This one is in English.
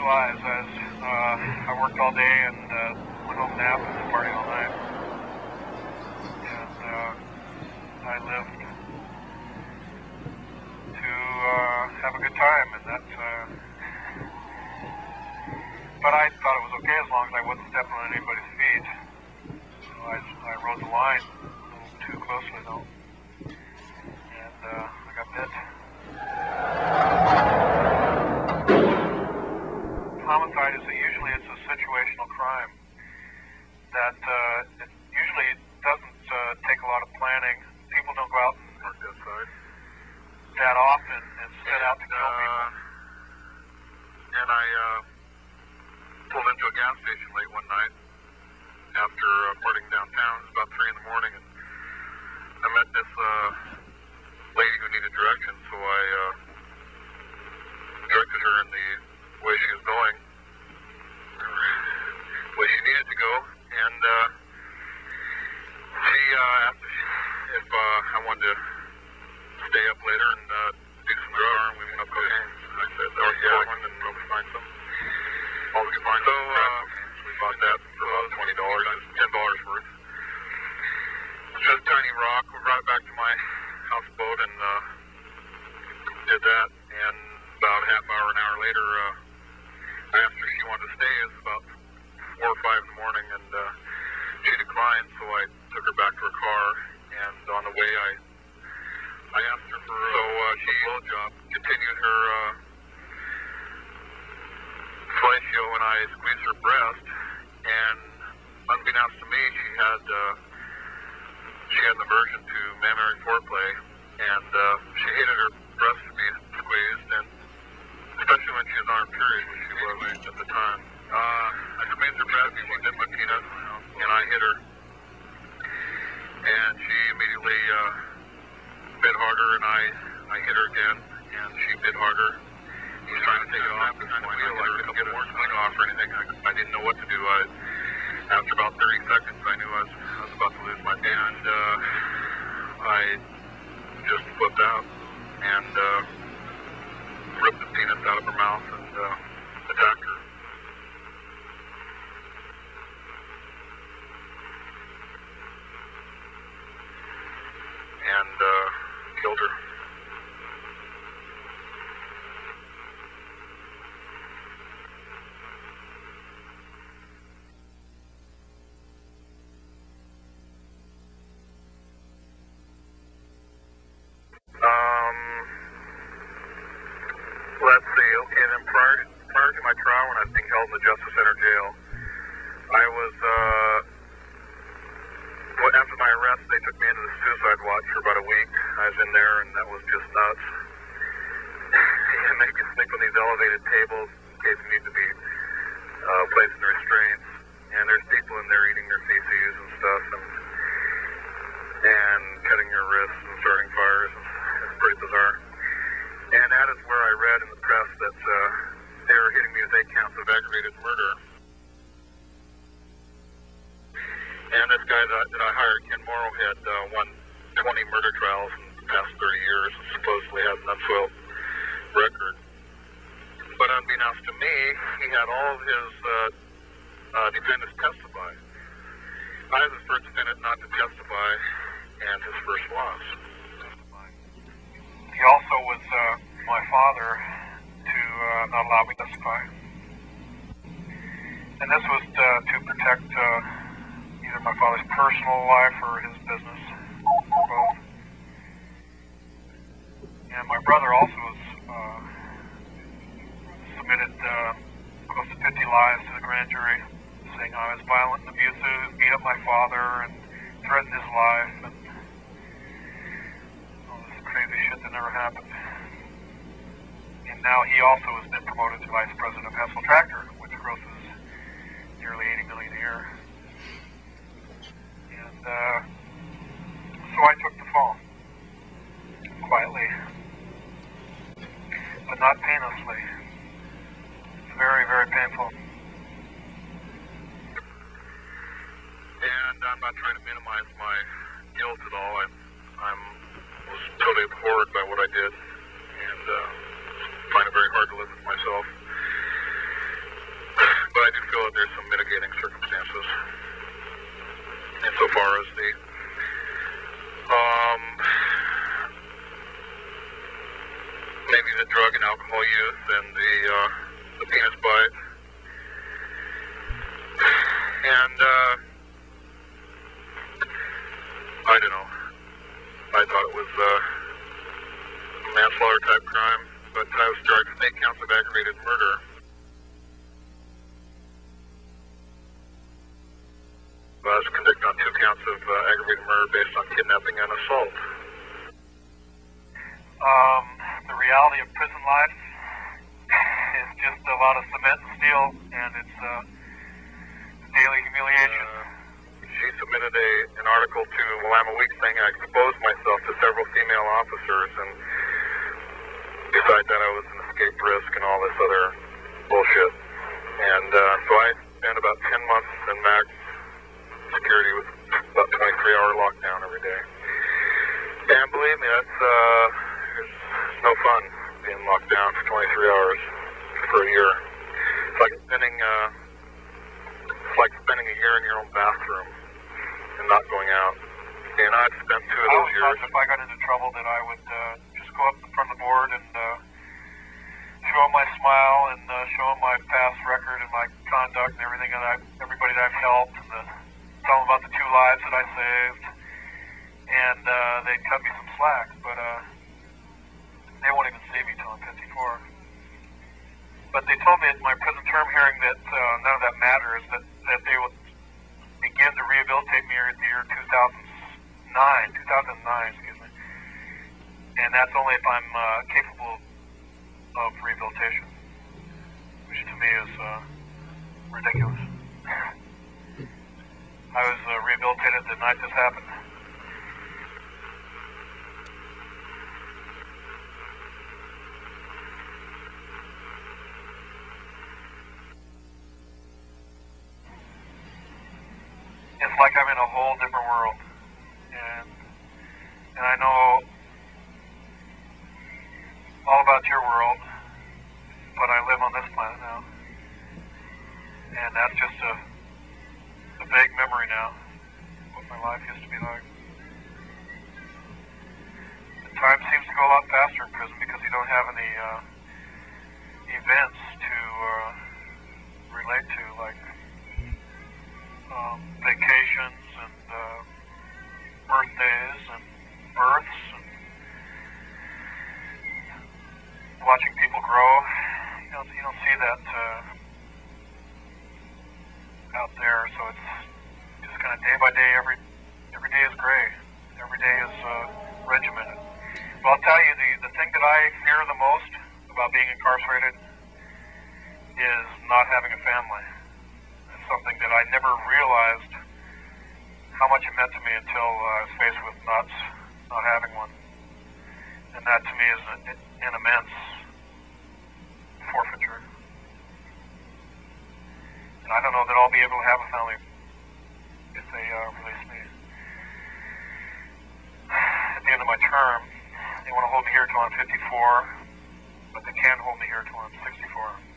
two lives. I worked all day and went home napped and partied all night. And I lived to have a good time, and that's. But I thought it was okay as long as I wasn't stepping on anybody's feet. So I rode the line a little too closely, though, and I got bit. Homicide is usually it's a situational crime that it usually doesn't take a lot of planning. People don't go out and work that side that often and set out to kill people. And I pulled into a gas station late one night after partying downtown. It was about 3 in the morning, and I met this lady who needed directions, so I directed her in the way she was going, way she needed to go, and she asked if I wanted to stay up later and do some drugs, and we went up cocaine. I said, North Portland, and we'll find some. All we could find some crack cocaine, so we bought that for about $20, $10 worth. It's just a tiny rock. We brought it back to my houseboat and did that, and about a half hour, an hour later, I asked her if she wanted to stay. It was about 4 or 5 in the morning, and she declined, so I took her back to her car, and on the way I asked her for a blowjob, continued her fellatio, and I squeezed her breast, and unbeknownst to me, she had an aversion to mammary foreplay, and she hated her breast to be squeezed, and especially when she was on her period, which she was at the time. I squeezed her breast, she bit my penis, and I hit her, and she immediately bit harder, and I hit her again, and she bit harder. She was trying to take it off, and I couldn't get more skin off or anything. I didn't know what to do. After about 30 seconds, I knew I was about to lose my hand. I just flipped out and ripped the penis out of her mouth and attacked her. And killed her. Let's see. Okay, then prior to my trial, when I was being held in the Justice Center jail, I was, after my arrest, they took me into the suicide watch for about a week. I was in there, and that was just nuts. They make you sleep on these elevated tables in case you need to be placed in restraints. And there's people in there eating their feces and stuff, and cutting your wrists and starting fires. It's pretty bizarre. And that is where I read in the press that they were hitting me with 8 counts of aggravated murder. And this guy that I hired, Ken Morrow, had won 20 murder trials in the past 30 years and supposedly has an unspoiled record. But unbeknownst to me, he had all of his defendants testify. I was the first defendant not to testify, and his first loss. He also was my father to not allow me to testify. And this was to protect either my father's personal life or his business, or both. And my brother also was submitted close to 50 lies to the grand jury, saying I was violent and abusive, beat up my father, and threatened his life, and all this crazy shit that never happened. And now he also has been promoted to vice president of Hessel Tractor, which grosses nearly $80 million a year. And so I took the fall, quietly, but not painlessly. It's very, very painful. And I'm not trying to minimize my guilt at all. I was totally abhorred by what I did, and find it very hard to live with myself. but I do feel that there's some mitigating circumstances insofar as the maybe the drug and alcohol use and the penis bite. And I don't know. I thought it was a manslaughter type crime, but I was charged with 8 counts of aggravated murder. I was convicted on 2 counts of aggravated murder based on kidnapping and assault. The reality of prison life is just a lot of cement and steel, and it's daily humiliation. She submitted an article to Willamette Week saying I exposed myself to several female officers and decided that I was an escape risk and all this other bullshit. And so I spent about 10 months in max security with about 23-hour lockdown every day. And believe me, it's no fun being locked down for 23 hours for a year. It's like spending a year in your own bathroom and not going out. And I've spent 2 of those years. I always thought if I got into trouble that I would just go up in front of the board and show them my smile and show them my past record and my conduct and everything, and everybody that I've helped, and tell them about the 2 lives that I saved, and they'd cut me some slack, but they won't even see me till I'm 54. But they told me at my prison term hearing that none of that matters, that they would begin to rehabilitate me in the year 2009, excuse me. And that's only if I'm capable of rehabilitation, which to me is ridiculous. I was rehabilitated the night this happened. It's like I'm in a whole different world, and I know all about your world, but I live on this planet now, and that's just a vague memory now, what my life used to be like. The time seems to go a lot faster in prison because you don't have any events to relate to, like vacations and birthdays and births and watching people grow. You don't see that out there, so it's just kind of day by day. Every day is gray. Every day is regimented. But I'll tell you, the thing that I fear the most about being incarcerated is not having a family. It's something that I never realized how much it meant to me until I was faced with not having one. And that to me is an immense forfeiture. And I don't know that I'll be able to have a family if they release me. At the end of my term, they want to hold me here till I'm 54, but they can't hold me here till I'm 64.